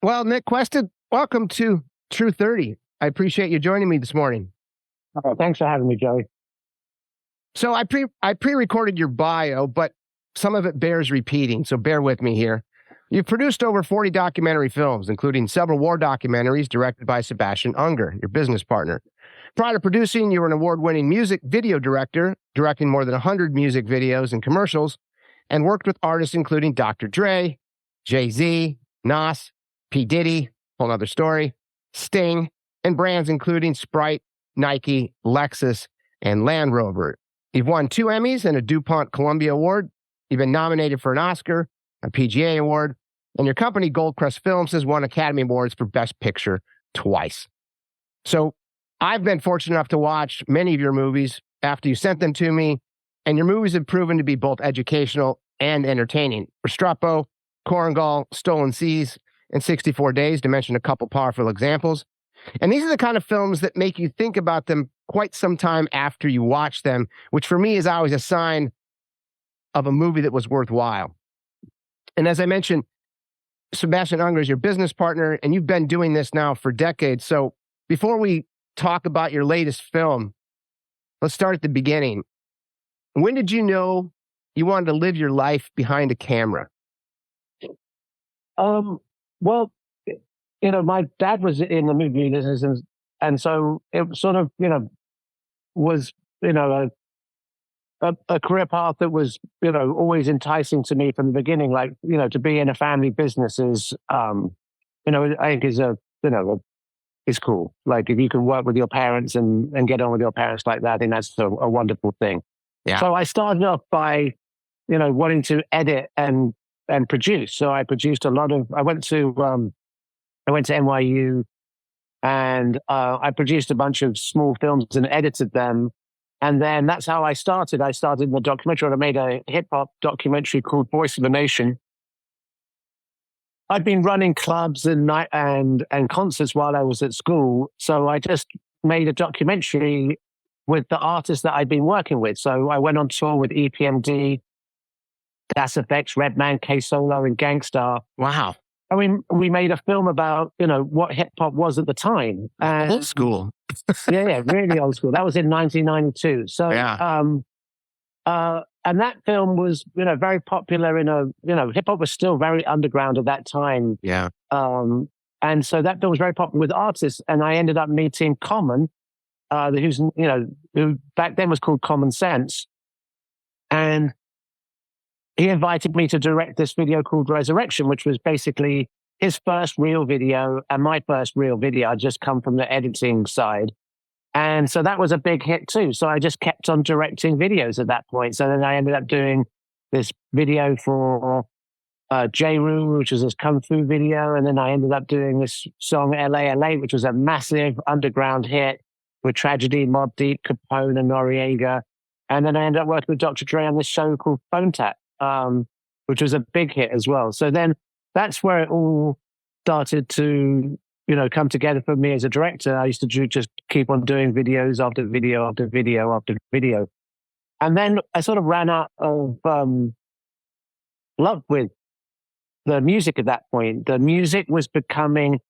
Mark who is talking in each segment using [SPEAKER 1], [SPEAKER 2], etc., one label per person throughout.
[SPEAKER 1] Well, Nick Quested, welcome to True 30. I appreciate you joining me this morning.
[SPEAKER 2] Oh, thanks for having me, Joey.
[SPEAKER 1] So I pre-recorded your bio, but some of it bears repeating, so bear with me here. You've produced over 40 documentary films, including several war documentaries directed by Sebastian Junger, your business partner. Prior to producing, you were an award-winning music video director, directing more than 100 music videos and commercials, and worked with artists including Dr. Dre, Jay-Z, Nas, P. Diddy, whole other story, Sting, and brands including Sprite, Nike, Lexus, and Land Rover. You've won 2 Emmys and a DuPont-Columbia Award. You've been nominated for an Oscar, a PGA Award, and your company, Goldcrest Films, has won Academy Awards for Best Picture twice. So I've been fortunate enough to watch many of your movies after you sent them to me, and your movies have proven to be both educational and entertaining. Restrepo, Korengal, Stolen Seas, and 64 Days, to mention a couple powerful examples. And these are the kind of films that make you think about them quite some time after you watch them, which for me is always a sign of a movie that was worthwhile. And as I mentioned, Sebastian Junger is your business partner, and you've been doing this now for decades. So before we talk about your latest film, let's start at the beginning. When did you know you wanted to live your life behind a camera?
[SPEAKER 2] Well, my dad was in the movie business, and so it sort of, was, a career path that was, always enticing to me from the beginning. Like, to be in a family business is, I think is cool. Like, if you can work with your parents and get on with your parents like that, I think that's a wonderful thing.
[SPEAKER 1] Yeah.
[SPEAKER 2] So I started off by, wanting to edit and produce. So I produced I went to NYU, and I produced a bunch of small films and edited them. And then that's how I started. I started in the documentary. I made a hip hop documentary called Voice of the Nation. I'd been running clubs and concerts while I was at school. So I just made a documentary with the artists that I'd been working with. So I went on tour with EPMD, Das EFX, Redman, K-Solo, and Gangstar.
[SPEAKER 1] Wow.
[SPEAKER 2] I mean, we made a film about, what hip hop was at the time.
[SPEAKER 1] Old school.
[SPEAKER 2] yeah, really old school. That was in 1992. So,
[SPEAKER 1] yeah.
[SPEAKER 2] And that film was, very popular hip hop was still very underground at that time.
[SPEAKER 1] Yeah.
[SPEAKER 2] And so that film was very popular with artists. And I ended up meeting Common, who back then was called Common Sense. And he invited me to direct this video called Resurrection, which was basically his first real video and my first real video. I'd just come from the editing side. And so that was a big hit too. So I just kept on directing videos at that point. So then I ended up doing this video for J-Roo, which was this Kung Fu video. And then I ended up doing this song LA, which was a massive underground hit with Tragedy, Mobb Deep, Capone, and Noriega. And then I ended up working with Dr. Dre on this show called Phone Tap, which was a big hit as well. So then that's where it all started to, come together for me as a director. I used to just keep on doing videos after video after video after video. And then I sort of ran out of love with the music at that point. The music was becoming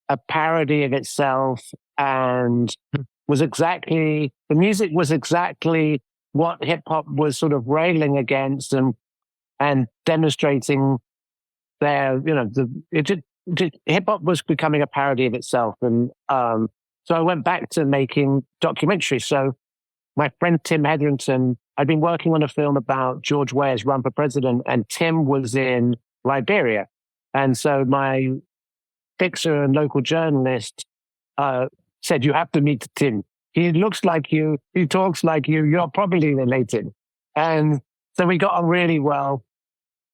[SPEAKER 2] a parody of itself and the music was exactly what hip hop was sort of railing against and demonstrating hip hop was becoming a parody of itself. And so I went back to making documentaries. So my friend Tim Hetherington, I'd been working on a film about George Weah's run for president, and Tim was in Liberia. And so my fixer and local journalist said, "You have to meet Tim. He looks like you. He talks like you. You're probably related." And so we got on really well.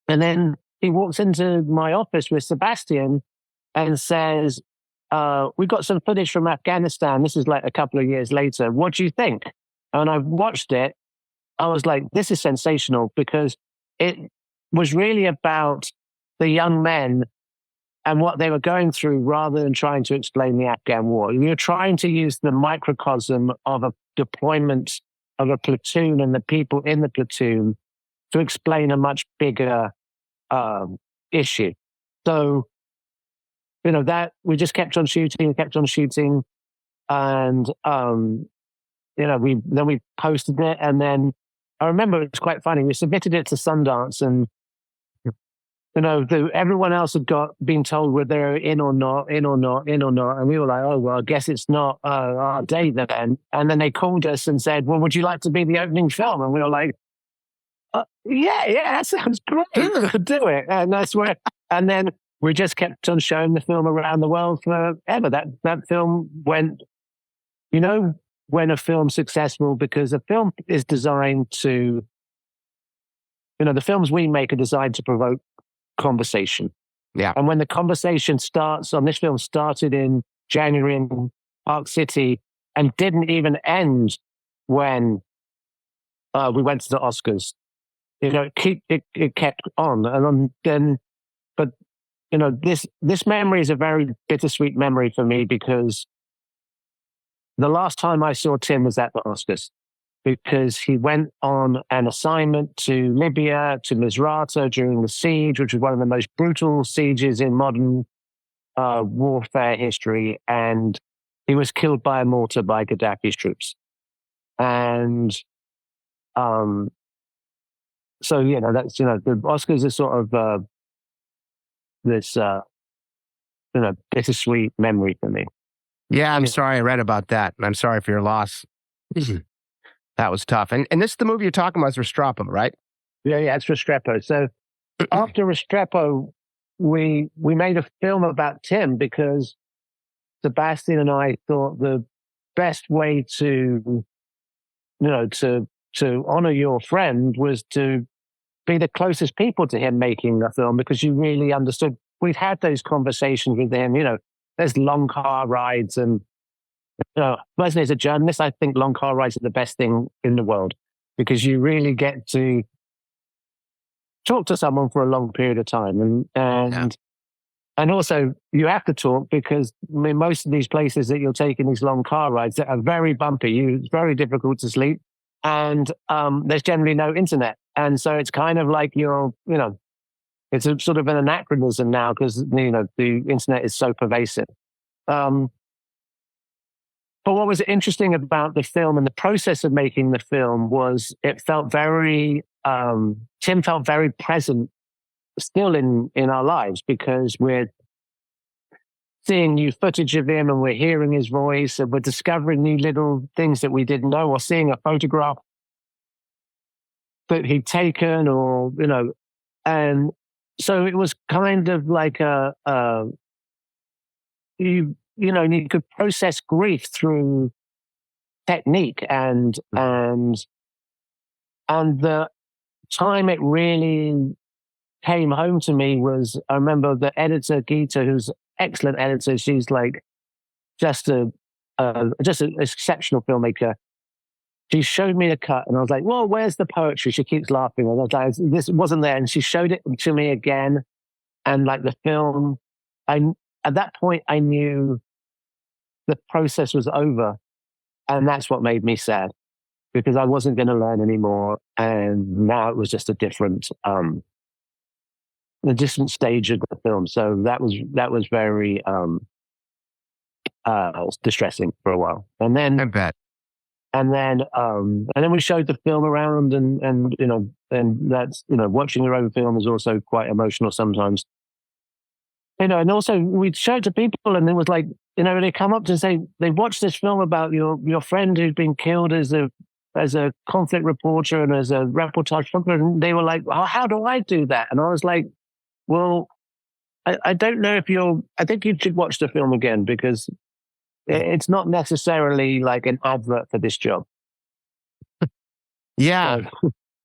[SPEAKER 2] And then he walks into my office with Sebastian and says, "We've got some footage from Afghanistan." This is like a couple of years later. "What do you think?" And I watched it. I was like, this is sensational, because it was really about the young men and what they were going through rather than trying to explain the Afghan war. We were trying to use the microcosm of a deployment of a platoon and the people in the platoon to explain a much bigger issue. So, that we just kept on shooting, and we posted it, and then I remember it was quite funny. We submitted it to Sundance, and everyone else had been told whether they were in or not, and we were like, oh well, I guess it's not our day then. And then they called us and said, well, would you like to be the opening film? And we were like, yeah, that sounds great. Do it. And that's where. And then we just kept on showing the film around the world forever. That film went. When a film's successful, because a film is designed to. The films we make are designed to provoke conversation.
[SPEAKER 1] Yeah.
[SPEAKER 2] And when the conversation starts on this film, started in January in Park City and didn't even end when we went to the Oscars. It kept on, but this memory is a very bittersweet memory for me, because the last time I saw Tim was at the Oscars, because he went on an assignment to Libya, to Misrata during the siege, which was one of the most brutal sieges in modern warfare history, and he was killed by a mortar by Gaddafi's troops. And so that's the Oscars are sort of this bittersweet memory for me.
[SPEAKER 1] Yeah, I'm sorry I read about that, and I'm sorry for your loss. That was tough. And the movie you're talking about is Restrepo, right?
[SPEAKER 2] Yeah, it's Restrepo. So after Restrepo, we made a film about Tim, because Sebastian and I thought the best way to honor your friend was to be the closest people to him making a film, because you really understood. We'd had those conversations with him. There's long car rides, and personally, as a journalist, I think long car rides are the best thing in the world, because you really get to talk to someone for a long period of time, and also you have to talk, because most of these places that you're taking these long car rides that are very bumpy, it's very difficult to sleep, and there's generally no internet, and so it's kind of like it's a sort of an anachronism now, because the internet is so pervasive. But what was interesting about the film and the process of making the film was it felt very, Tim felt very present still in our lives, because we're seeing new footage of him, and we're hearing his voice, and we're discovering new little things that we didn't know, or seeing a photograph that he'd taken, or, and so it was kind of like you could process grief through technique, and the time it really came home to me was, I remember the editor Geeta, who's an excellent editor. She's like just an exceptional filmmaker. She showed me the cut, and I was like, "Well, where's the poetry?" She keeps laughing. I was like, "This wasn't there." And she showed it to me again, and like the film, at that point I knew the process was over, and that's what made me sad, because I wasn't going to learn anymore, and now it was just a different stage of the film. So that was very distressing for a while, and then
[SPEAKER 1] I bet.
[SPEAKER 2] And then we showed the film around, and that's, watching your own film is also quite emotional sometimes. And also we showed to people, and it was like, they come up to say they watched this film about your friend who'd been killed as a conflict reporter and as a reportage photographer, and they were like, "Oh, how do I do that?" And I was like, "Well, I don't know if I think you should watch the film again, because it's not necessarily like an advert for this job."
[SPEAKER 1] Yeah.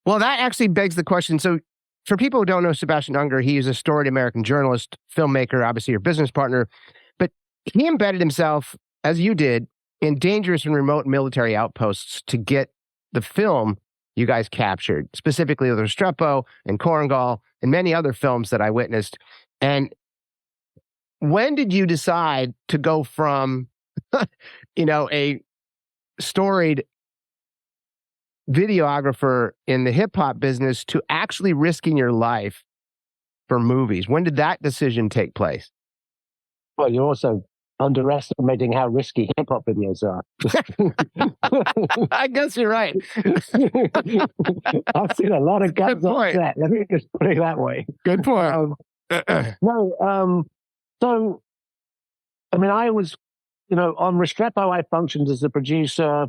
[SPEAKER 1] Well, that actually begs the question. So for people who don't know Sebastian Junger, he is a storied American journalist, filmmaker, obviously your business partner, but he embedded himself, as you did, in dangerous and remote military outposts to get the film you guys captured, specifically with Restrepo and Korengal and many other films that I witnessed. And when did you decide to go from a storied videographer in the hip hop business to actually risking your life for movies? When did that decision take place?
[SPEAKER 2] Well, you're also underestimating how risky hip hop videos are.
[SPEAKER 1] I guess you're right.
[SPEAKER 2] I've seen a lot of guns on set. Let me just put it that way.
[SPEAKER 1] Good point.
[SPEAKER 2] So, I mean, I was, on Restrepo, I functioned as a producer,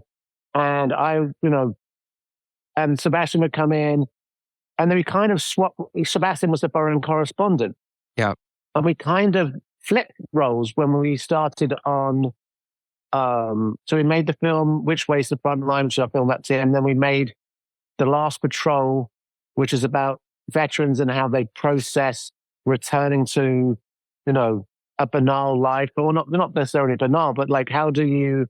[SPEAKER 2] and and Sebastian would come in, and then we kind of swapped. Sebastian was the foreign correspondent.
[SPEAKER 1] Yeah.
[SPEAKER 2] And we kind of flipped roles when we started on, so we made the film Which Way's the Front Line, which I filmed that's it, and then we made The Last Patrol, which is about veterans and how they process returning to, a banal life, or not necessarily banal, but like how do you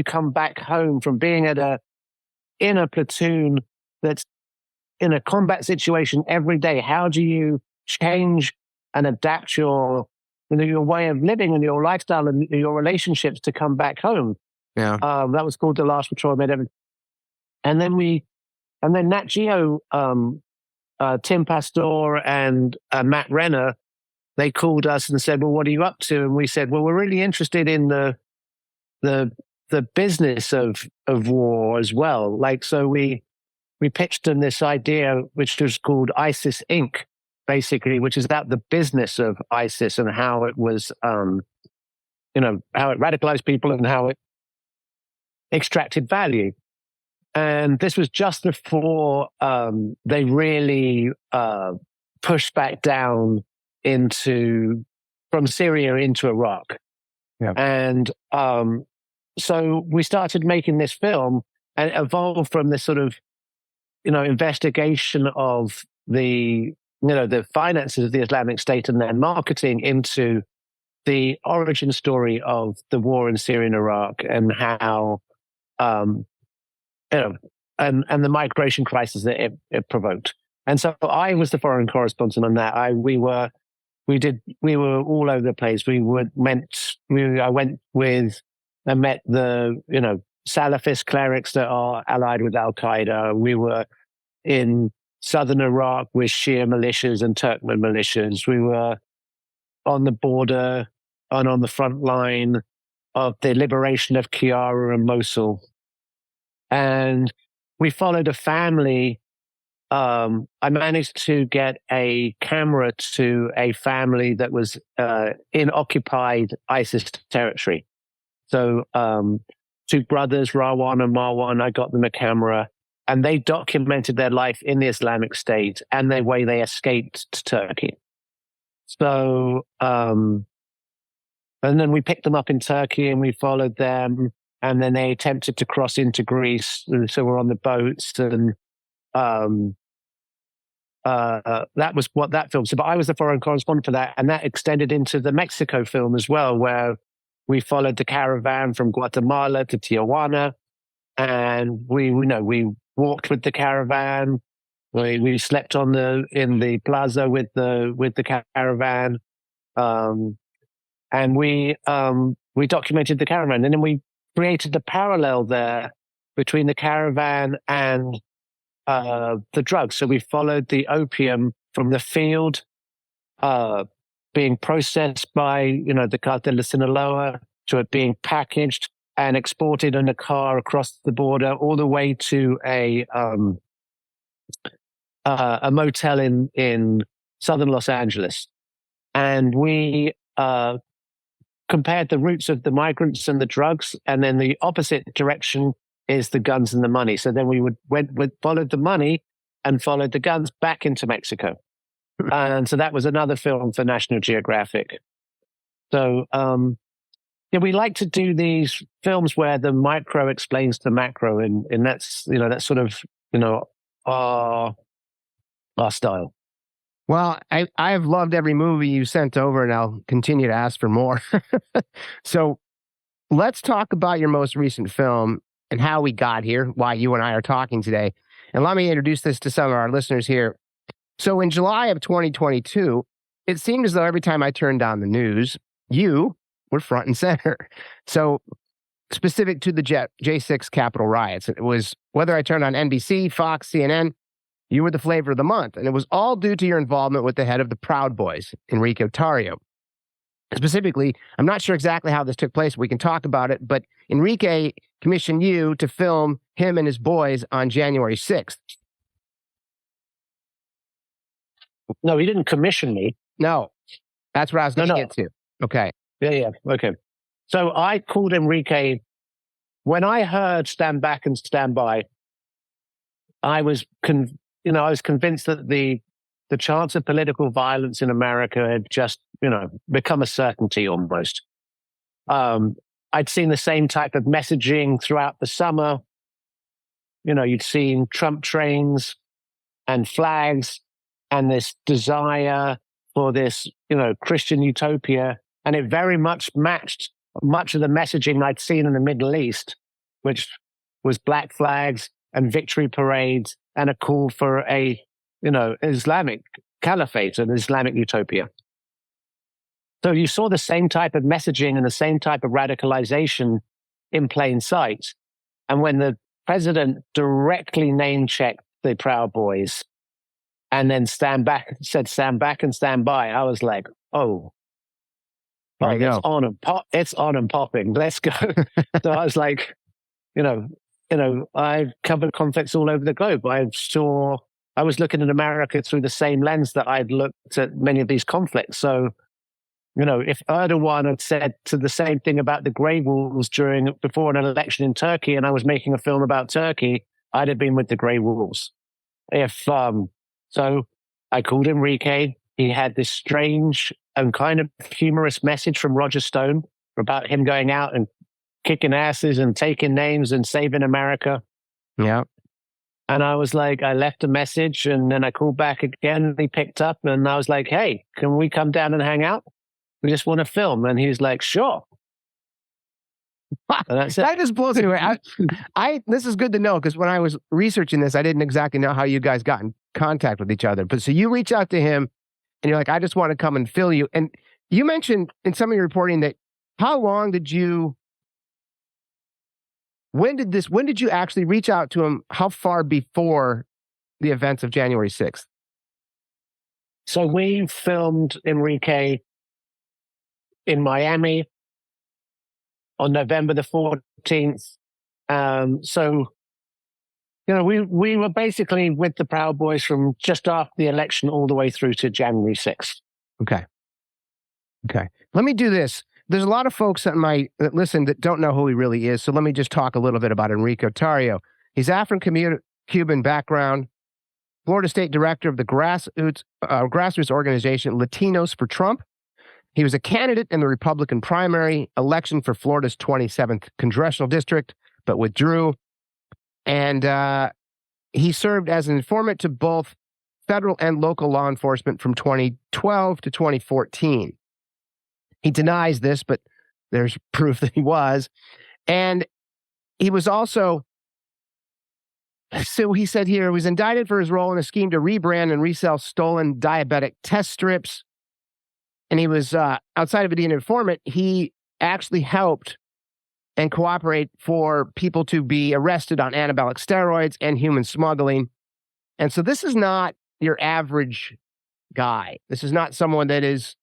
[SPEAKER 2] come back home from being in a platoon that's in a combat situation every day? How do you change and adapt your way of living and your lifestyle and your relationships to come back home?
[SPEAKER 1] Yeah.
[SPEAKER 2] That was called The Last Patrol. And then Nat Geo, Tim Pastor and Matt Renner, they called us and said, well, what are you up to? And we said, well, we're really interested in the business of war as well. Like, so we pitched them this idea, which was called ISIS Inc., basically, which is about the business of ISIS and how it was, how it radicalized people and how it extracted value. And this was just before they really pushed back down from Syria into Iraq.
[SPEAKER 1] Yeah.
[SPEAKER 2] And so we started making this film, and it evolved from this sort of, investigation of the finances of the Islamic State and their marketing into the origin story of the war in Syria and Iraq, and how, and the migration crisis that it provoked. And so I was the foreign correspondent on that. We were all over the place. I met the, Salafist clerics that are allied with Al-Qaeda. We were in southern Iraq with Shia militias and Turkmen militias. We were on the border and on the front line of the liberation of Qara and Mosul. And we followed a family. I managed to get a camera to a family that was in occupied ISIS territory. So two brothers, Rawan and Marwan, I got them a camera, and they documented their life in the Islamic State and the way they escaped to Turkey. So, and then we picked them up in Turkey and we followed them, and then they attempted to cross into Greece. So we're on the boats, and that was what that film. So, but I was the foreign correspondent for that, and that extended into the Mexico film as well, where we followed the caravan from Guatemala to Tijuana, and we walked with the caravan. We slept in the plaza with the caravan, and we documented the caravan, and then we created the parallel there between the caravan and the drugs. So we followed the opium from the field, being processed by, the Cartel de Sinaloa, to it being packaged and exported in a car across the border, all the way to a motel in southern Los Angeles. And we compared the routes of the migrants and the drugs, and then the opposite direction is the guns and the money. So then we followed the money and followed the guns back into Mexico. And so that was another film for National Geographic. So, we like to do these films where the micro explains the macro, and that's, that's sort of, our style.
[SPEAKER 1] Well, I've loved every movie you sent over, and I'll continue to ask for more. So let's talk about your most recent film and how we got here, why you and I are talking today. And let me introduce this to some of our listeners here. So in July of 2022, it seemed as though every time I turned on the news, you were front and center. So specific to the J6 Capitol riots, it was whether I turned on NBC, Fox, CNN, You were the flavor of the month, and it was all due to your involvement with the head of the Proud Boys, Enrique Tarrio. Specifically, I'm not sure exactly how this took place. We can talk about it, but Enrique commissioned you to film him and his boys on January 6th.
[SPEAKER 2] No, he didn't commission me.
[SPEAKER 1] No, that's what I was going to get to. Okay.
[SPEAKER 2] Yeah. Okay. So I called Enrique. When I heard Stand Back and Stand By, I was convinced that the chance of political violence in America had just, become a certainty almost. I'd seen the same type of messaging throughout the summer. You'd seen Trump trains and flags and this desire for this, Christian utopia. And it very much matched much of the messaging I'd seen in the Middle East, which was black flags and victory parades and a call for a, Islamic caliphate, an Islamic utopia. So you saw the same type of messaging and the same type of radicalization in plain sight. And when the president directly name-checked the Proud Boys and then stand back and stand by, I was like, oh, it's on and popping. Let's go. So I was like, I've covered conflicts all over the globe. I was looking at America through the same lens that I'd looked at many of these conflicts. So, if Erdogan had said to the same thing about the grey wolves before an election in Turkey, and I was making a film about Turkey, I'd have been with the grey wolves. So I called Enrique. He had this strange and kind of humorous message from Roger Stone about him going out and kicking asses and taking names and saving America.
[SPEAKER 1] Yeah.
[SPEAKER 2] And I was like, I left a message and then I called back again and he picked up and I was like, hey, can we come down and hang out? We just want to film. And he was like, sure. And that's it.
[SPEAKER 1] That just blows me away. This is good to know because when I was researching this, I didn't exactly know how you guys got in contact with each other. But so you reach out to him and you're like, I just want to come and fill you. And you mentioned in some of your reporting that when did you actually reach out to him? How far before the events of January 6th?
[SPEAKER 2] So we filmed Enrique in Miami on November the 14th. We were basically with the Proud Boys from just after the election all the way through to January 6th.
[SPEAKER 1] Okay. Let me do this. There's a lot of folks that listen that don't know who he really is. So let me just talk a little bit about Enrique Tarrio. He's Afro-Cuban background, Florida State Director of the grassroots organization Latinos for Trump. He was a candidate in the Republican primary election for Florida's 27th congressional district, but withdrew. And he served as an informant to both federal and local law enforcement from 2012 to 2014. He denies this, but there's proof that he was. And he was also, so he said here, he was indicted for his role in a scheme to rebrand and resell stolen diabetic test strips. And he was, outside of being an informant, he actually helped and cooperate for people to be arrested on anabolic steroids and human smuggling. And so this is not your average guy. This is not someone that is,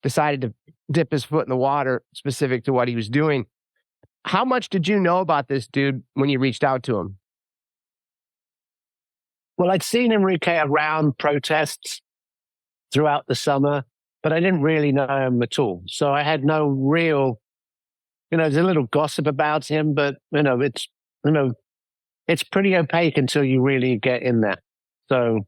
[SPEAKER 1] decided to dip his foot in the water specific to what he was doing. How much did you know about this dude when you reached out to him?
[SPEAKER 2] Well, I'd seen Enrique around protests throughout the summer, but I didn't really know him at all. So I had no real, there's a little gossip about him, but, it's pretty opaque until you really get in there. So,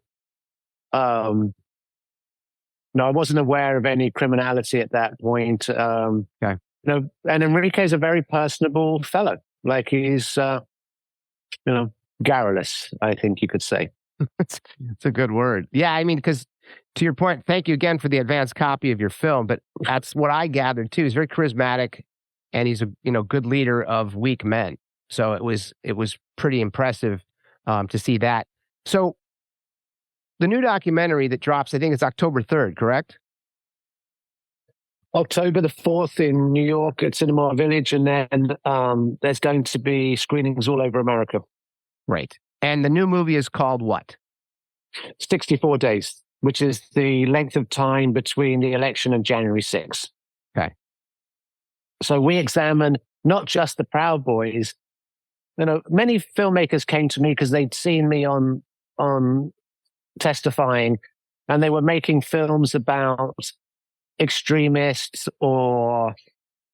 [SPEAKER 2] no, I wasn't aware of any criminality at that point.
[SPEAKER 1] Okay.
[SPEAKER 2] And Enrique is a very personable fellow. Like he's, garrulous, I think you could say.
[SPEAKER 1] It's a good word. Yeah, I mean, because to your point, thank you again for the advanced copy of your film. But that's what I gathered too. He's very charismatic, and he's a good leader of weak men. So it was pretty impressive to see that. So the new documentary that drops, I think it's October 3rd, correct?
[SPEAKER 2] October the 4th in New York at Cinema Village, and then there's going to be screenings all over America.
[SPEAKER 1] Right. And the new movie is called what?
[SPEAKER 2] 64 days, which is the length of time between the election and January 6th.
[SPEAKER 1] Okay.
[SPEAKER 2] So we examine not just the Proud Boys. Many filmmakers came to me because they'd seen me on testifying, and they were making films about extremists or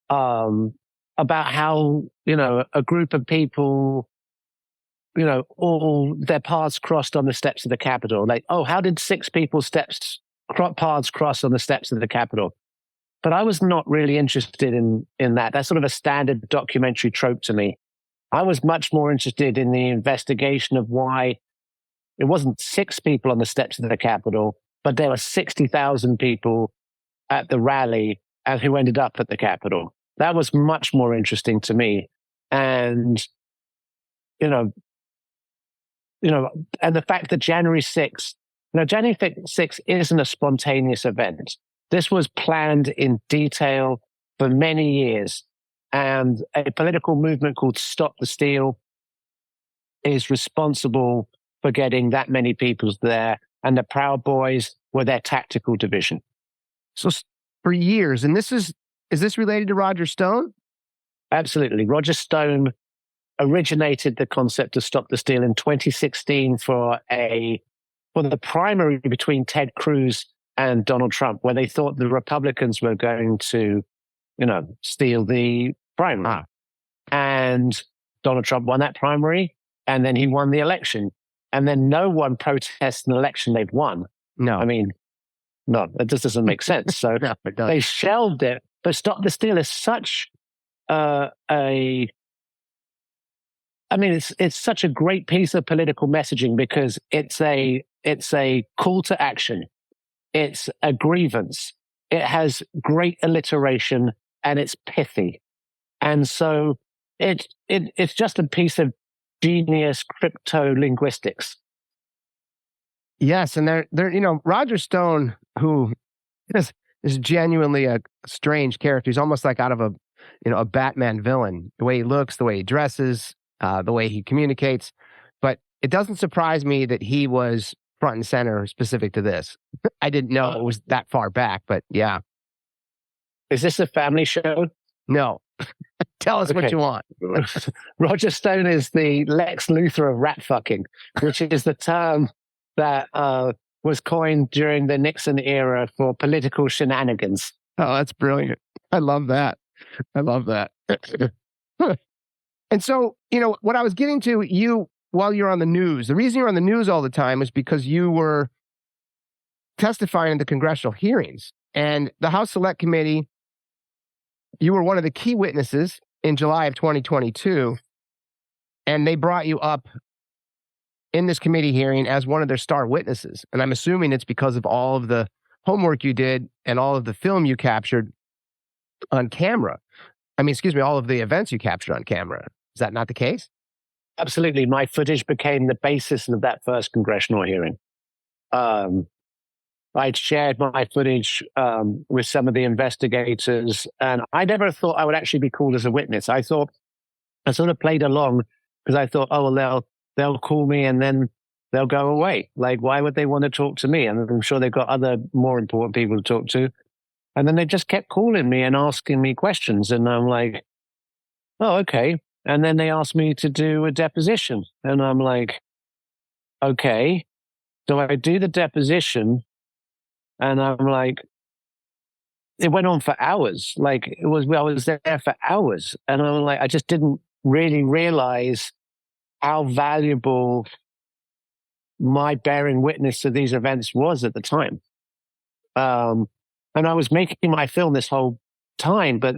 [SPEAKER 2] about how, a group of people, all their paths crossed on the steps of the Capitol. Like, oh, how did 6 people's paths cross on the steps of the Capitol? But I was not really interested in that. That's sort of a standard documentary trope to me. I was much more interested in the investigation of why it wasn't 6 people on the steps of the Capitol, but there were 60,000 people at the rally and who ended up at the Capitol. That was much more interesting to me. And, and the fact that January 6th isn't a spontaneous event. This was planned in detail for many years. And a political movement called Stop the Steal is responsible for getting that many people there. And the Proud Boys were their tactical division.
[SPEAKER 1] So for years, and is this related to Roger Stone?
[SPEAKER 2] Absolutely. Roger Stone originated the concept of Stop the Steal in 2016 for the primary between Ted Cruz and Donald Trump, where they thought the Republicans were going to, steal the primary. And Donald Trump won that primary, and then he won the election. And then no one protests an election they've won.
[SPEAKER 1] No.
[SPEAKER 2] I mean, no, that just doesn't make sense. So
[SPEAKER 1] No, it doesn't.
[SPEAKER 2] They shelved it. But Stop the Steal is such it's such a great piece of political messaging because it's a call to action. It's a grievance. It has great alliteration and it's pithy. And so it's just a piece of genius crypto linguistics.
[SPEAKER 1] Yes, and they're Roger Stone, who is genuinely a strange character. He's almost like out of a Batman villain. The way he looks, the way he dresses, the way he communicates. But it doesn't surprise me that he was front and center specific to this. I didn't know it was that far back, but yeah.
[SPEAKER 2] Is this a family show?
[SPEAKER 1] No. Tell us what you want.
[SPEAKER 2] Roger Stone is the Lex Luthor of rat fucking, which is the term that was coined during the Nixon era for political shenanigans.
[SPEAKER 1] Oh, that's brilliant. I love that. And so, what I was getting to, while you're on the news, the reason you're on the news all the time is because you were testifying in the congressional hearings. And the House Select Committee, you were one of the key witnesses in July of 2022, and they brought you up in this committee hearing as one of their star witnesses. And I'm assuming it's because of all of the homework you did and all of the film you captured on camera. All of the events you captured on camera. Is that not the case?
[SPEAKER 2] Absolutely. My footage became the basis of that first congressional hearing. I'd shared my footage with some of the investigators, and I never thought I would actually be called as a witness. I sort of played along because I thought, oh, well, they'll call me and then they'll go away. Like, why would they want to talk to me? And I'm sure they've got other more important people to talk to. And then they just kept calling me and asking me questions. And I'm like, oh, okay. And then they asked me to do a deposition. And I'm like, okay. So I do the deposition. And I'm like, it went on for hours. I was there for hours. And I'm like, I just didn't really realize how valuable my bearing witness to these events was at the time. And I was making my film this whole time, but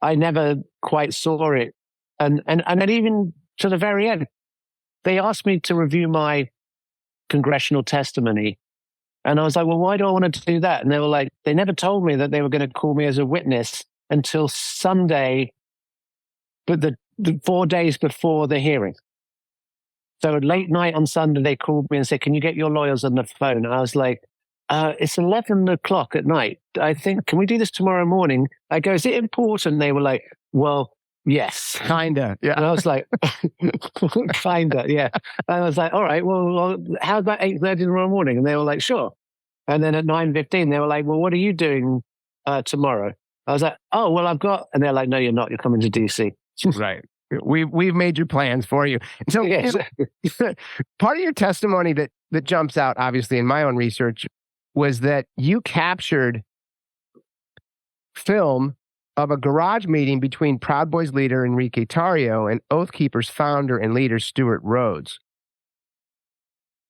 [SPEAKER 2] I never quite saw it. And then even to the very end, they asked me to review my congressional testimony. And I was like, well, why do I want to do that? And they were like, they never told me that they were going to call me as a witness until Sunday, but the 4 days before the hearing. So late night on Sunday, they called me and said, can you get your lawyers on the phone? And I was like, it's 11 o'clock at night. I think, can we do this tomorrow morning? I go, is it important? They were like, well, Yes.
[SPEAKER 1] Kinda. Yeah.
[SPEAKER 2] And I was like, kinda, yeah. And I was like, all right, well how about 8:30 tomorrow morning? And they were like, sure. And then at 9:15, they were like, well, what are you doing tomorrow? I was like, oh, well, I've got, and they're like, no, you're not. You're coming to DC.
[SPEAKER 1] Right. We've made your plans for you. And so
[SPEAKER 2] Yes.
[SPEAKER 1] part of your testimony that jumps out, obviously, in my own research, was that you captured film of a garage meeting between Proud Boys leader Enrique Tarrio and Oath Keepers founder and leader Stewart Rhodes.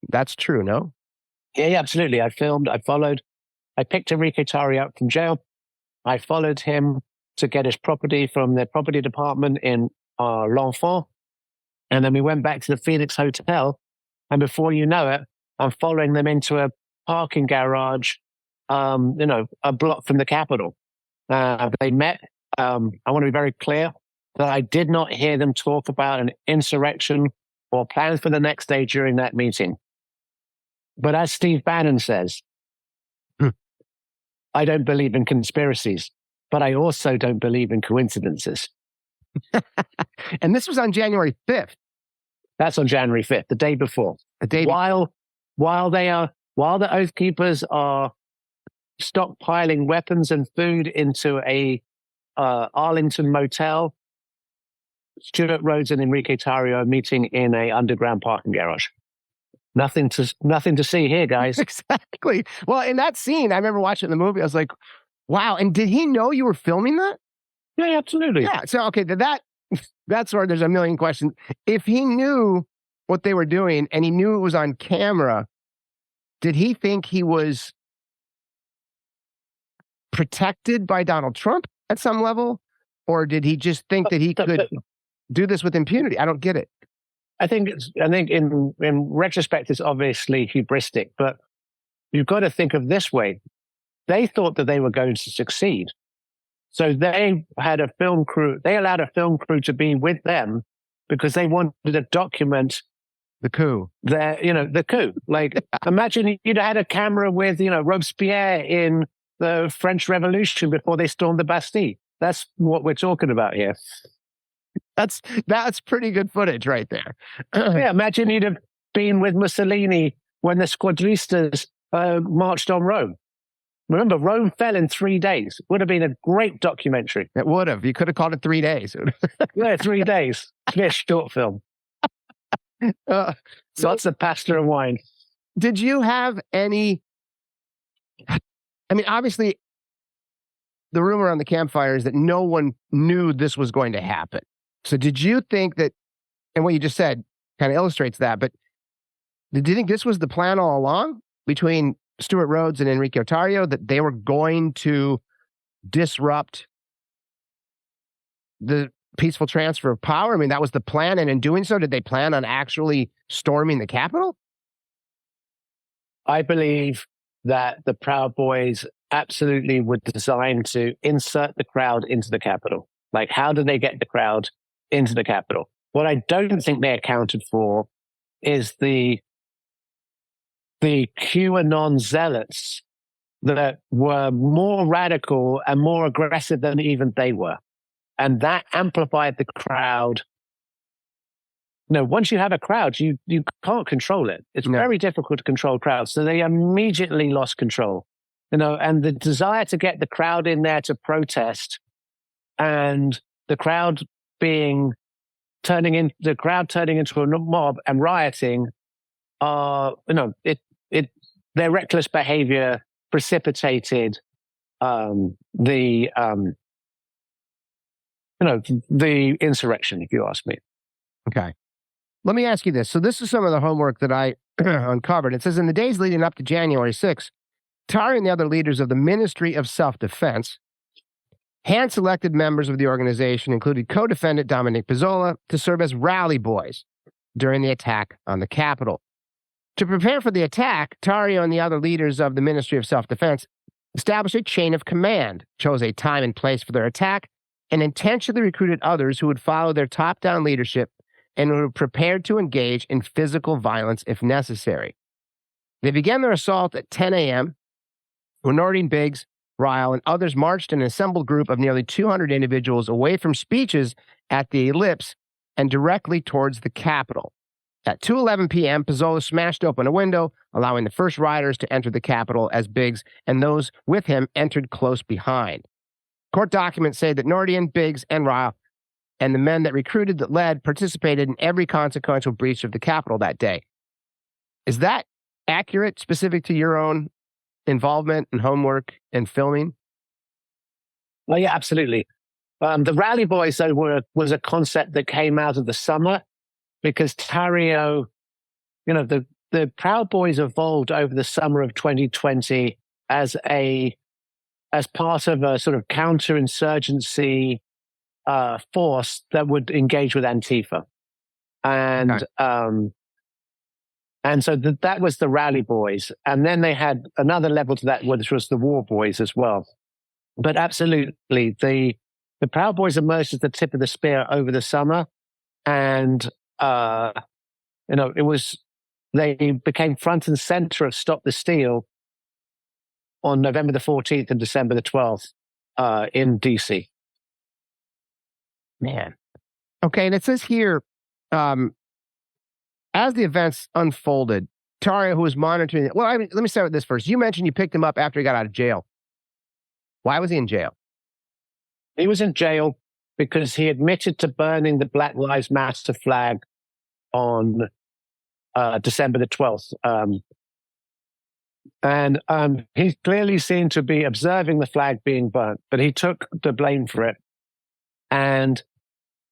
[SPEAKER 1] That's true, no?
[SPEAKER 2] Yeah, absolutely. I picked Enrique Tarrio up from jail. I followed him to get his property from the property department in L'Enfant. And then we went back to the Phoenix Hotel. And before you know it, I'm following them into a parking garage, a block from the Capitol. They met. I want to be very clear that I did not hear them talk about an insurrection or plans for the next day during that meeting. But as Steve Bannon says, I don't believe in conspiracies, but I also don't believe in coincidences.
[SPEAKER 1] And this was on January 5th.
[SPEAKER 2] That's on January 5th, the day before. While the Oath Keepers are stockpiling weapons and food into a Arlington motel, Stewart Rhodes and Enrique Tarrio are meeting in a underground parking garage. Nothing to see here, guys.
[SPEAKER 1] Exactly. Well, in that scene, I remember watching the movie. I was like, wow. And did he know you were filming that?
[SPEAKER 2] Yeah, absolutely.
[SPEAKER 1] Yeah. So, okay, that's where there's a million questions. If he knew what they were doing and he knew it was on camera, did he think he was protected by Donald Trump at some level? Or did he just think that he could do this with impunity? I don't get it.
[SPEAKER 2] I think in retrospect, it's obviously hubristic, but you've got to think of this way. They thought that they were going to succeed. So they had a film crew. They allowed a film crew to be with them because they wanted to document
[SPEAKER 1] the coup.
[SPEAKER 2] The coup. Like, imagine you'd had a camera with, Robespierre in the French Revolution before they stormed the Bastille. That's what we're talking about here.
[SPEAKER 1] That's pretty good footage right there.
[SPEAKER 2] Yeah, imagine you'd have been with Mussolini when the squadristas marched on Rome. Remember, Rome fell in 3 days. Would have been a great documentary.
[SPEAKER 1] It would have. You could have called it 3 days.
[SPEAKER 2] Yeah, 3 days. Yeah, short film. Lots of pasta and wine.
[SPEAKER 1] Did you have any... I mean, obviously, the rumor on the campfire is that no one knew this was going to happen. So did you think that, and what you just said kind of illustrates that, but did you think this was the plan all along between Stewart Rhodes and Enrique Tarrio, that they were going to disrupt the peaceful transfer of power? I mean, that was the plan. And in doing so, did they plan on actually storming the Capitol?
[SPEAKER 2] I believe that the Proud Boys absolutely were designed to insert the crowd into the Capitol. Like, how do they get the crowd into the Capitol? What I don't think they accounted for is the QAnon zealots that were more radical and more aggressive than even they were. And that amplified the crowd. Once you have a crowd, you can't control it. It's very difficult to control crowds. So they immediately lost control. And the desire to get the crowd in there to protest, and the crowd turning into a mob and rioting, their reckless behavior precipitated the insurrection, if you ask me.
[SPEAKER 1] Okay. Let me ask you this. So this is some of the homework that I uncovered. It says, in the days leading up to January 6th, Tarrio and the other leaders of the Ministry of Self-Defense hand-selected members of the organization, including co-defendant Dominic Pizzola, to serve as rally boys during the attack on the Capitol. To prepare for the attack, Tarrio and the other leaders of the Ministry of Self-Defense established a chain of command, chose a time and place for their attack, and intentionally recruited others who would follow their top-down leadership and who were prepared to engage in physical violence if necessary. They began their assault at 10 a.m. when Noreen Biggs, Ryle, and others marched in an assembled group of nearly 200 individuals away from speeches at the Ellipse and directly towards the Capitol. At 2:11 p.m., Pizzola smashed open a window, allowing the first riders to enter the Capitol as Biggs and those with him entered close behind. Court documents say that Nordian, Biggs, and Ryle and the men that recruited that led participated in every consequential breach of the Capitol that day. Is that accurate, specific to your own involvement and homework and filming?
[SPEAKER 2] Well, yeah, absolutely. The Rally Boys, though, was a concept that came out of the summer because Tarrio, the Proud Boys evolved over the summer of 2020 as part of a sort of counterinsurgency force that would engage with Antifa. And okay. And so that was the Rally Boys. And then they had another level to that, which was the War Boys as well. But absolutely, the Proud Boys emerged as the tip of the spear over the summer. And, they became front and center of Stop the Steal on November the 14th and December the 12th in DC.
[SPEAKER 1] Man. Okay, and it says here, as the events unfolded, Tarrio, who was monitoring it, let me start with this first. You mentioned you picked him up after he got out of jail. Why was he in jail?
[SPEAKER 2] He was in jail because he admitted to burning the Black Lives Matter flag on December the 12th. And he clearly seemed to be observing the flag being burnt, but he took the blame for it. And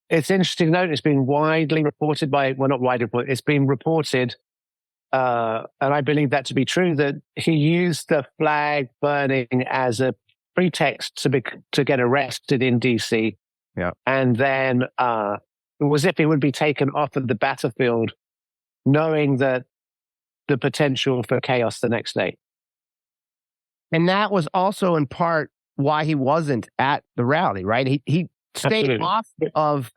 [SPEAKER 2] it's interesting to note, it's been widely reported not widely reported, it's been reported, and I believe that to be true, that he used the flag burning as a pretext to get arrested in DC.
[SPEAKER 1] Yeah.
[SPEAKER 2] And then it was as if he would be taken off of the battlefield, knowing that the potential for chaos the next day.
[SPEAKER 1] And that was also in part why he wasn't at the rally, right? He stayed Absolutely. Off of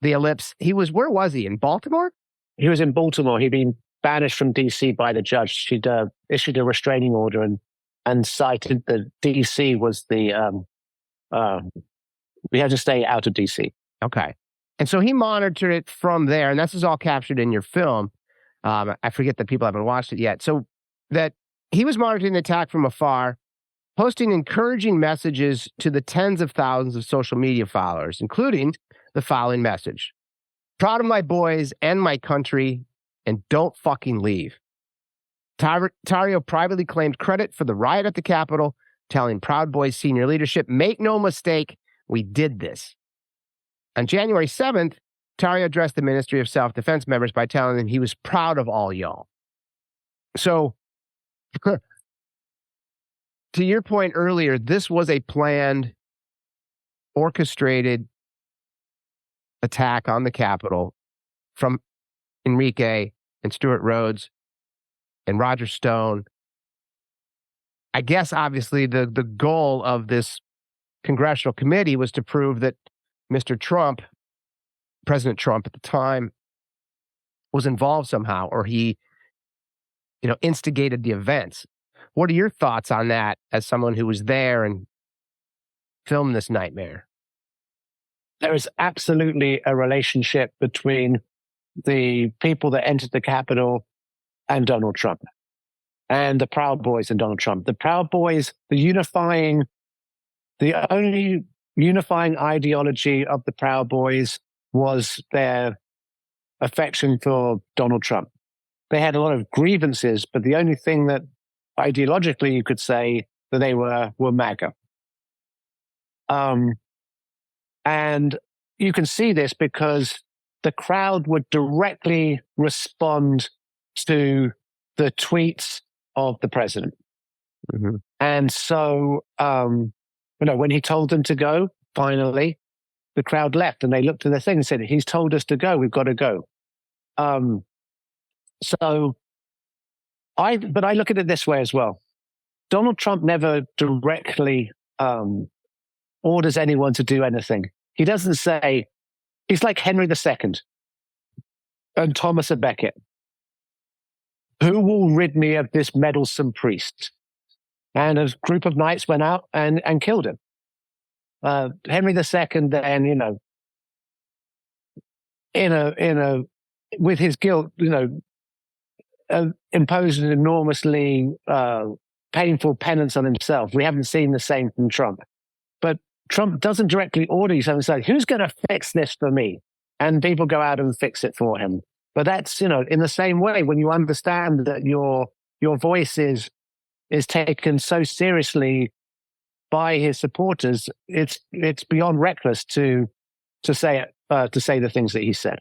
[SPEAKER 1] the Ellipse. Where was he? In Baltimore?
[SPEAKER 2] He was in Baltimore. He'd been banished from DC by the judge. She'd issued a restraining order and cited that DC was we had to stay out of DC.
[SPEAKER 1] Okay. And so he monitored it from there, and this is all captured in your film. I forget that people haven't watched it yet. So that he was monitoring the attack from afar, posting encouraging messages to the tens of thousands of social media followers, including the following message: "Proud of my boys and my country, and don't fucking leave." Tarrio privately claimed credit for the riot at the Capitol, telling Proud Boys senior leadership, "Make no mistake, we did this." On January 7th, Tarrio addressed the Ministry of Self-Defense members by telling them he was proud of all y'all. So, to your point earlier, this was a planned, orchestrated attack on the Capitol from Enrique and Stewart Rhodes and Roger Stone. I guess, obviously, the goal of this congressional committee was to prove that Mr. Trump, President Trump at the time, was involved somehow, or he, instigated the events. What are your thoughts on that as someone who was there and filmed this nightmare?
[SPEAKER 2] There is absolutely a relationship between the people that entered the Capitol and Donald Trump, and the Proud Boys and Donald Trump. The Proud Boys, the only unifying ideology of the Proud Boys was their affection for Donald Trump. They had a lot of grievances, but the only thing that ideologically you could say that they were MAGA. And you can see this because the crowd would directly respond to the tweets of the president. Mm-hmm. And so, when he told them to go, finally, the crowd left and they looked at the thing and said, "He's told us to go. We've got to go." But I look at it this way as well. Donald Trump never directly orders anyone to do anything. He doesn't say, he's like Henry II and Thomas à Becket. "Who will rid me of this meddlesome priest?" And a group of knights went out and killed him. Henry II then, with his guilt, imposed an enormously painful penance on himself. We haven't seen the same from Trump. But Trump doesn't directly order you something, say, who's going to fix this for me? And people go out and fix it for him. But that's, in the same way, when you understand that your voice is taken so seriously by his supporters, it's beyond reckless to say the things that he said.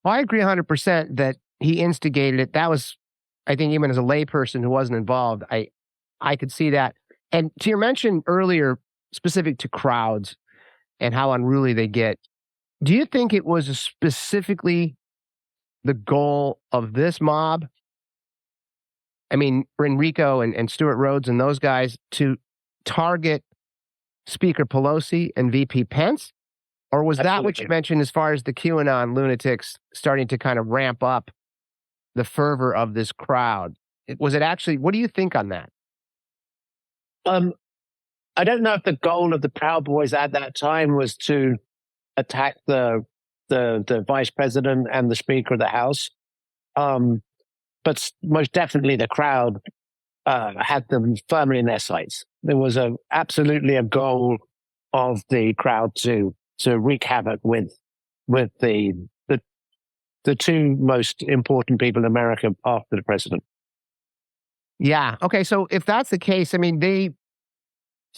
[SPEAKER 1] Well, I agree 100% that he instigated it. That was, I think, even as a layperson who wasn't involved, I could see that. And to your mention earlier, specific to crowds and how unruly they get, do you think it was specifically the goal of this mob? I mean, Enrique and Stewart Rhodes and those guys to target Speaker Pelosi and VP Pence? Or was that what you mentioned as far as the QAnon lunatics starting to kind of ramp up the fervor of this crowd? Was it actually, what do you think on that?
[SPEAKER 2] I don't know if the goal of the Proud Boys at that time was to attack the vice president and the Speaker of the House. But most definitely the crowd had them firmly in their sights. There was absolutely a goal of the crowd to wreak havoc with the two most important people in America after the president.
[SPEAKER 1] Yeah. Okay. So if that's the case, I mean, a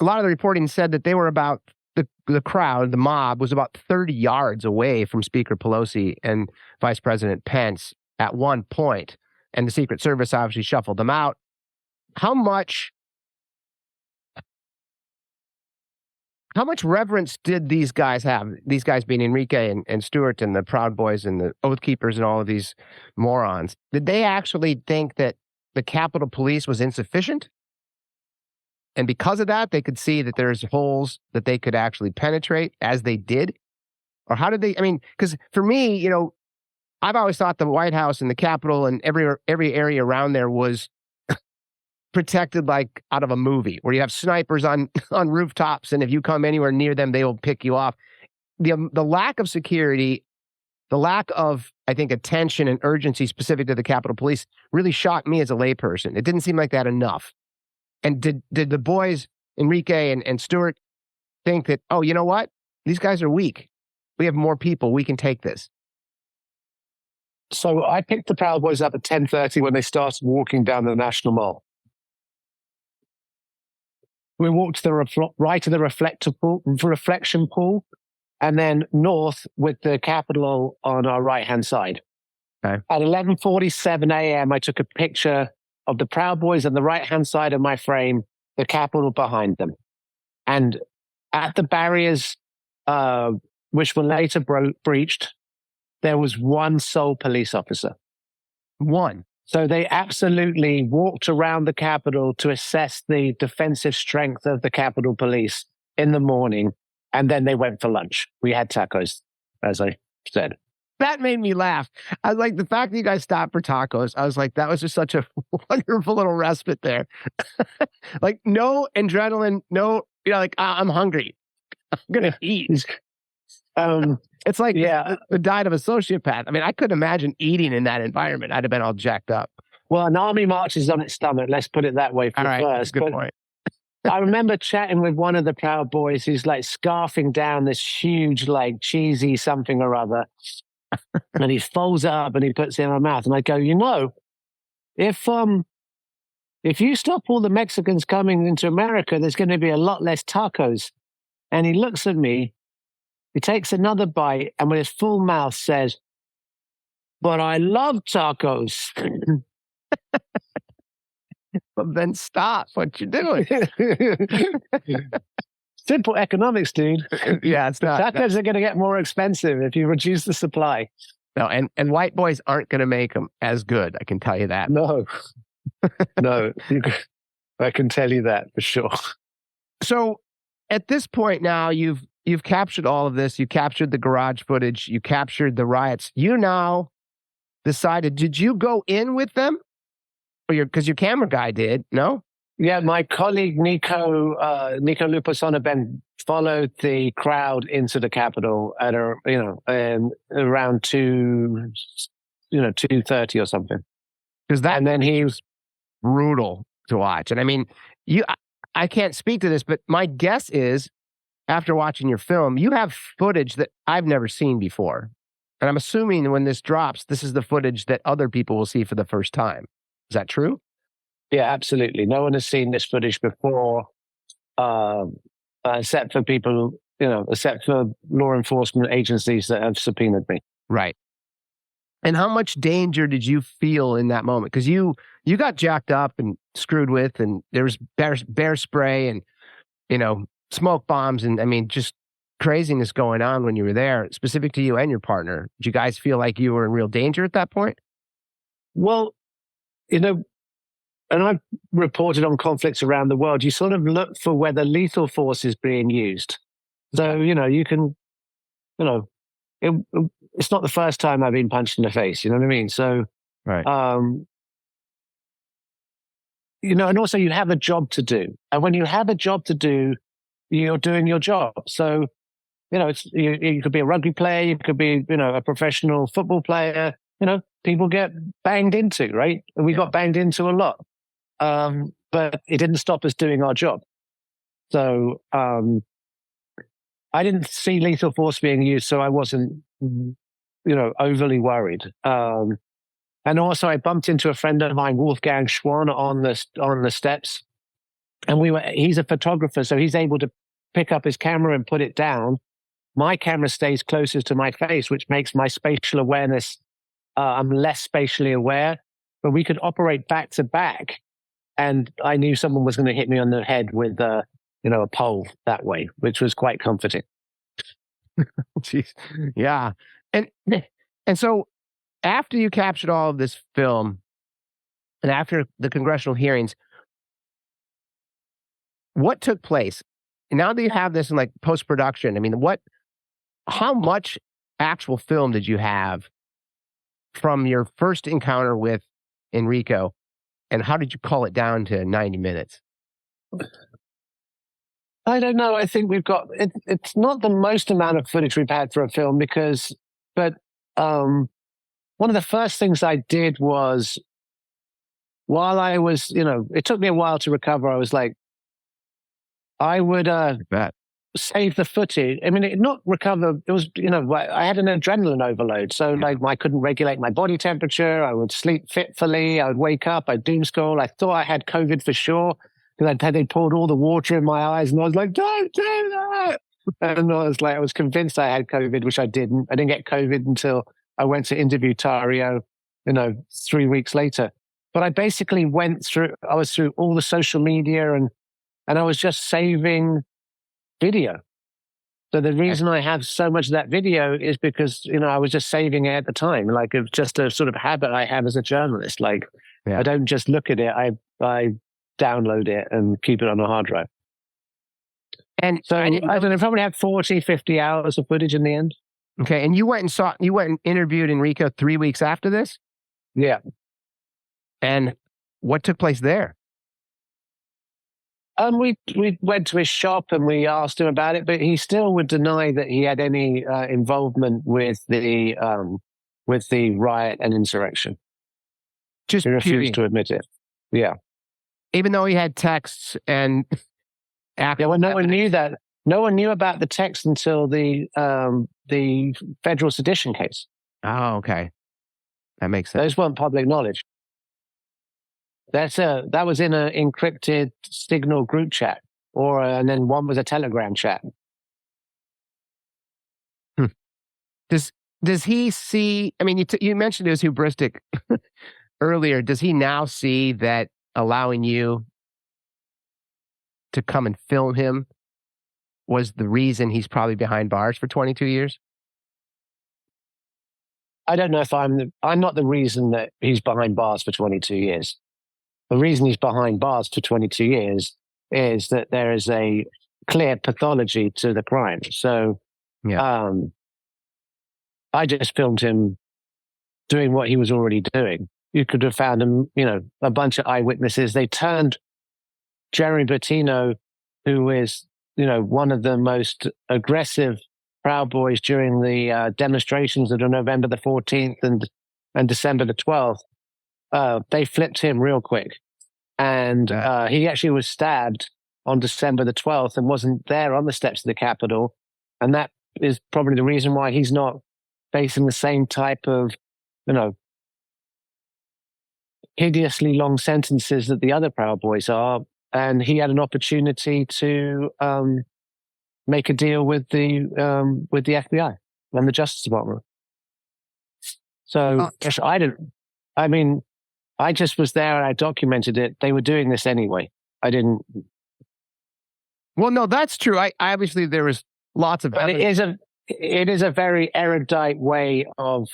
[SPEAKER 1] lot of the reporting said that they were about the crowd, the mob was about 30 yards away from Speaker Pelosi and Vice President Pence at one point, and the Secret Service obviously shuffled them out. How much reverence did these guys have? These guys being Enrique and Stewart and the Proud Boys and the Oath Keepers and all of these morons. Did they actually think that the Capitol Police was insufficient? And because of that, they could see that there's holes that they could actually penetrate, as they did? Or how did they, I mean, because for me, I've always thought the White House and the Capitol and every area around there was protected like out of a movie, where you have snipers on rooftops, and if you come anywhere near them, they will pick you off. The lack of security, the lack of, I think, attention and urgency specific to the Capitol Police really shocked me as a layperson. It didn't seem like that enough. And did the boys, Enrique and Stewart, think that, oh, you know what? These guys are weak. We have more people. We can take this.
[SPEAKER 2] So I picked the Proud Boys up at 10:30 when they started walking down the National Mall. We walked to the right of the reflection pool, and then north with the Capitol on our right-hand side. Okay. At 11:47 a.m., I took a picture of the Proud Boys on the right-hand side of my frame, the Capitol behind them. And at the barriers, which were later breached, there was one sole police officer. One. So they absolutely walked around the Capitol to assess the defensive strength of the Capitol Police in the morning, and then they went for lunch. We had tacos, as I said.
[SPEAKER 1] That made me laugh. I was like, the fact that you guys stopped for tacos, I was like, that was just such a wonderful little respite there. Like, no adrenaline, no, like, I'm hungry. I'm going to eat. It's like the diet of a sociopath. I mean, I couldn't imagine eating in that environment. I'd have been all jacked up.
[SPEAKER 2] Well, an army marches on its stomach. Let's put it that way for first.
[SPEAKER 1] Good point.
[SPEAKER 2] I remember chatting with one of the Proud Boys who's like scarfing down this huge, like cheesy something or other. And he folds it up and he puts it in my mouth. And I go, if you stop all the Mexicans coming into America, there's going to be a lot less tacos. And he looks at me, he takes another bite, and with his full mouth says, but I love tacos.
[SPEAKER 1] But then stop what you're doing.
[SPEAKER 2] Simple economics, dude.
[SPEAKER 1] Yeah, it's not.
[SPEAKER 2] Tacos are going to get more expensive if you reduce the supply.
[SPEAKER 1] No, and white boys aren't going to make them as good. I can tell you that.
[SPEAKER 2] No, I can tell you that for sure.
[SPEAKER 1] So at this point now, you've captured all of this. You captured the garage footage. You captured the riots. You now decided, did you go in with them? Or because your camera guy did, no?
[SPEAKER 2] Yeah, my colleague Nico Lupasona Ben followed the crowd into the Capitol at around 2:30 or something.
[SPEAKER 1] Because that
[SPEAKER 2] And then he was
[SPEAKER 1] brutal to watch. And I mean, I can't speak to this, but my guess is after watching your film, you have footage that I've never seen before. And I'm assuming when this drops, this is the footage that other people will see for the first time. Is that true?
[SPEAKER 2] Yeah, absolutely. No one has seen this footage before, except for people, except for law enforcement agencies that have subpoenaed me.
[SPEAKER 1] Right. And how much danger did you feel in that moment? Because you got jacked up and screwed with, and there was bear spray and, smoke bombs. And I mean, just craziness going on when you were there, specific to you and your partner. Did you guys feel like you were in real danger at that point?
[SPEAKER 2] Well, and I've reported on conflicts around the world, you sort of look for whether lethal force is being used. So, you can, it's not the first time I've been punched in the face, you know what I mean? So,
[SPEAKER 1] right.
[SPEAKER 2] And also you have a job to do. And when you have a job to do, you're doing your job. So, you could be a rugby player, you could be, a professional football player, people get banged into, right? And we got banged into a lot. But it didn't stop us doing our job. So I didn't see lethal force being used, so I wasn't, overly worried. And also I bumped into a friend of mine, Wolfgang Schwan, on the steps. And he's a photographer, so he's able to pick up his camera and put it down. My camera stays closest to my face, which makes my spatial awareness, I'm less spatially aware, but we could operate back to back. And I knew someone was going to hit me on the head with, a pole that way, which was quite comforting.
[SPEAKER 1] Jeez. Yeah. And so after you captured all of this film and after the congressional hearings, what took place? Now that you have this in like post-production, I mean, how much actual film did you have from your first encounter with Enrico? And how did you call it down to 90 minutes?
[SPEAKER 2] I don't know. I think we've got, it's not the most amount of footage we've had for a film but one of the first things I did was, while I was, it took me a while to recover. I was like, I would save the footage. I mean, not recover. It was, I had an adrenaline overload. So I couldn't regulate my body temperature. I would sleep fitfully. I would wake up. I'd doom scroll. I thought I had COVID for sure because they poured all the water in my eyes, and I was like, don't do that. And I was convinced I had COVID, which I didn't. I didn't get COVID until I went to interview Tarrio, 3 weeks later. But I basically I was through all the social media and I was just saving video. So the reason I have so much of that video is because, I was just saving it at the time. Like, it's just a sort of habit I have as a journalist. Like, I don't just look at it. I download it and keep it on a hard drive.
[SPEAKER 1] And
[SPEAKER 2] so I don't know, probably had 40, 50 hours of footage in the end.
[SPEAKER 1] Okay. And you went and interviewed Enrico 3 weeks after this?
[SPEAKER 2] Yeah.
[SPEAKER 1] And what took place there?
[SPEAKER 2] We went to his shop and we asked him about it, but he still would deny that he had any involvement with the riot and insurrection. He refused to admit it. Yeah.
[SPEAKER 1] Even though he had texts and
[SPEAKER 2] well, no one knew that. No one knew about the text until the federal sedition case.
[SPEAKER 1] Oh, okay. That makes sense.
[SPEAKER 2] Those weren't public knowledge. That was in an encrypted Signal group chat, and then one was a Telegram chat.
[SPEAKER 1] Does he see? I mean, you mentioned it was hubristic earlier. Does he now see that allowing you to come and film him was the reason he's probably behind bars for 22 years?
[SPEAKER 2] I don't know if I'm not the reason that he's behind bars for 22 years. The reason he's behind bars for 22 years is that there is a clear pathology to the crime. So I just filmed him doing what he was already doing. You could have found him, a bunch of eyewitnesses. They turned Jeremy Bettino, who is, one of the most aggressive Proud Boys during the demonstrations that are November the 14th and December the 12th, they flipped him real quick. And he actually was stabbed on December the 12th and wasn't there on the steps of the Capitol. And that is probably the reason why he's not facing the same type of, hideously long sentences that the other Proud Boys are. And he had an opportunity to make a deal with the FBI and the Justice Department. So I just was there and I documented it. They were doing this anyway. I didn't.
[SPEAKER 1] Well, no, that's true. I obviously there was lots of.
[SPEAKER 2] But it is a very erudite way of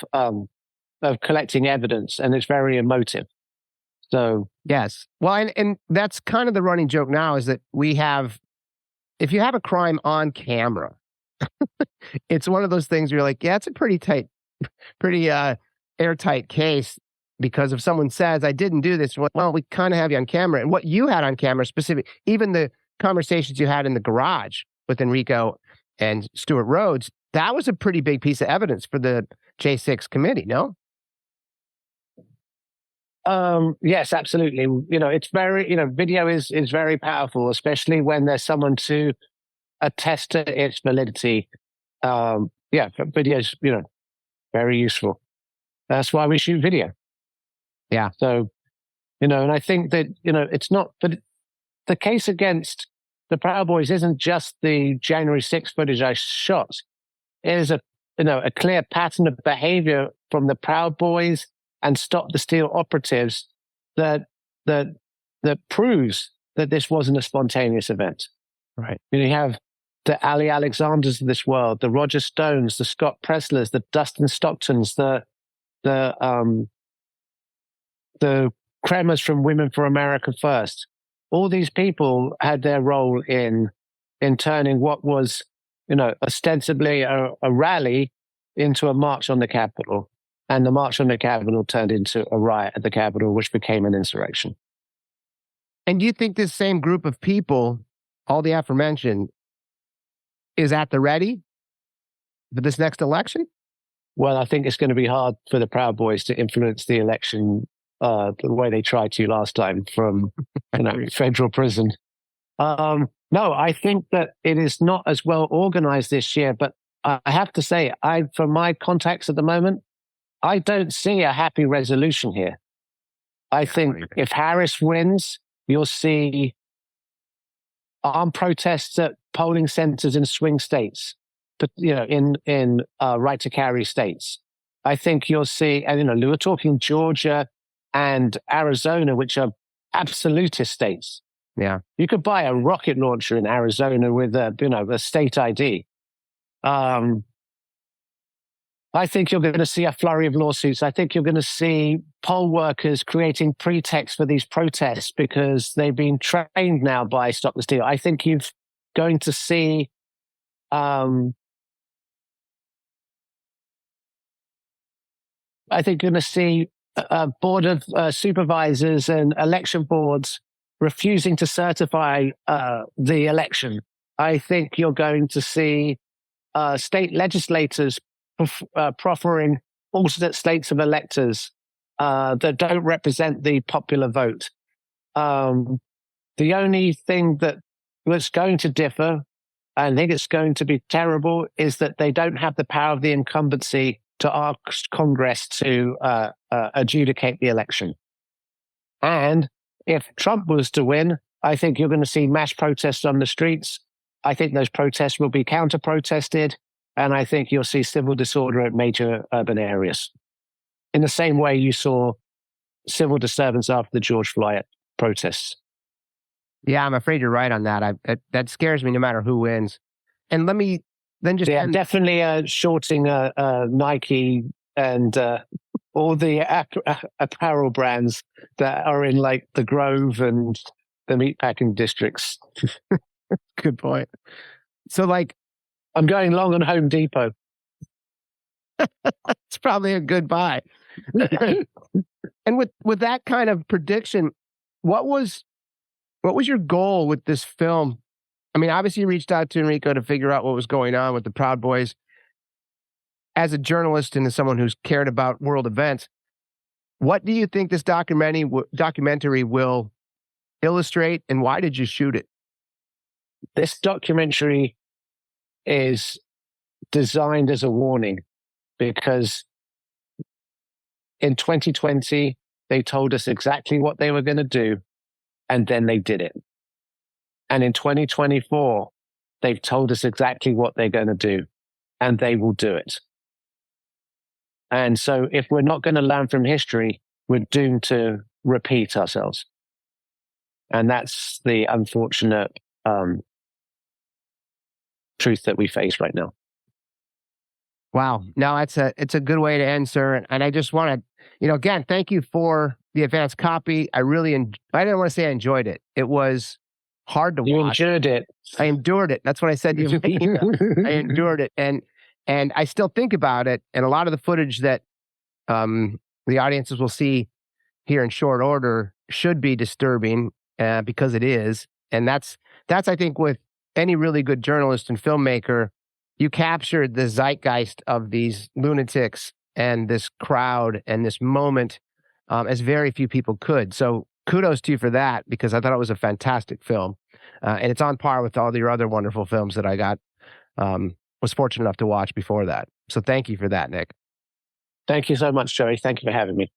[SPEAKER 2] collecting evidence, and it's very emotive. So
[SPEAKER 1] yes, well, and that's kind of the running joke now is that if you have a crime on camera, it's one of those things where you're like, yeah, it's a pretty airtight case. Because if someone says, I didn't do this, well, we kind of have you on camera. And what you had on camera specific, even the conversations you had in the garage with Enrico and Stewart Rhodes, that was a pretty big piece of evidence for the J6 committee, no?
[SPEAKER 2] Yes, absolutely. It's very, video is very powerful, especially when there's someone to attest to its validity. Video's, very useful. That's why we shoot video.
[SPEAKER 1] Yeah.
[SPEAKER 2] So, and I think that, it's not, but the case against the Proud Boys isn't just the January 6th footage I shot. It is a clear pattern of behavior from the Proud Boys and Stop the Steal operatives that proves that this wasn't a spontaneous event.
[SPEAKER 1] Right.
[SPEAKER 2] You have the Ali Alexanders of this world, the Roger Stones, the Scott Preslers, the Dustin Stocktons, the Kremers from Women for America First. All these people had their role in turning what was, ostensibly a rally into a march on the Capitol. And the march on the Capitol turned into a riot at the Capitol, which became an insurrection.
[SPEAKER 1] And do you think this same group of people, all the aforementioned, is at the ready for this next election?
[SPEAKER 2] Well, I think it's going to be hard for the Proud Boys to influence the election the way they tried to last time from federal prison. No, I think that it is not as well organized this year, but I have to say, from my contacts at the moment, I don't see a happy resolution here. I think if Harris wins, you'll see armed protests at polling centers in swing states, but in right to carry states. I think you'll see, and we were talking Georgia and Arizona, which are absolutist states.
[SPEAKER 1] Yeah.
[SPEAKER 2] You could buy a rocket launcher in Arizona with a state ID. I think you're going to see a flurry of lawsuits. I think you're going to see poll workers creating pretexts for these protests because they've been trained now by Stop the Steal. I think you're going to see a board of supervisors and election boards refusing to certify the election. I think you're going to see state legislators proffering alternate slates of electors that don't represent the popular vote. The only thing that's going to differ, I think it's going to be terrible, is that they don't have the power of the incumbency to ask Congress to adjudicate the election. And if Trump was to win, I think you're going to see mass protests on the streets. I think those protests will be counter-protested, and I think you'll see civil disorder at major urban areas. In the same way you saw civil disturbance after the George Floyd protests.
[SPEAKER 1] Yeah, I'm afraid you're right on that. That scares me no matter who wins. And let me then just...
[SPEAKER 2] Yeah, definitely shorting Nike and all the apparel brands that are in like the Grove and the meatpacking districts.
[SPEAKER 1] Good point. So
[SPEAKER 2] I'm going long on Home Depot.
[SPEAKER 1] It's probably a good buy. And with that kind of prediction, what was What was your goal with this film? I mean, obviously you reached out to Enrico to figure out what was going on with the Proud Boys. As a journalist and as someone who's cared about world events, what do you think this documentary will illustrate, and why did you shoot it?
[SPEAKER 2] This documentary is designed as a warning because in 2020, they told us exactly what they were going to do, and then they did it. And in 2024, they've told us exactly what they're going to do, and they will do it. And so if we're not going to learn from history, we're doomed to repeat ourselves. And that's the unfortunate truth that we face right now.
[SPEAKER 1] Wow. No, it's a good way to end, sir. And I just want to, again, thank you for the advanced copy. I didn't want to say I enjoyed it. It was hard to watch.
[SPEAKER 2] You endured it.
[SPEAKER 1] I endured it. That's what I said to you. I endured it. And I still think about it. And a lot of the footage that the audiences will see here in short order should be disturbing because it is. And that's I think, with any really good journalist and filmmaker, you captured the zeitgeist of these lunatics and this crowd and this moment as very few people could. So kudos to you for that, because I thought it was a fantastic film. And it's on par with all your other wonderful films that I was fortunate enough to watch before that. So thank you for that, Nick.
[SPEAKER 2] Thank you so much, Joey. Thank you for having me.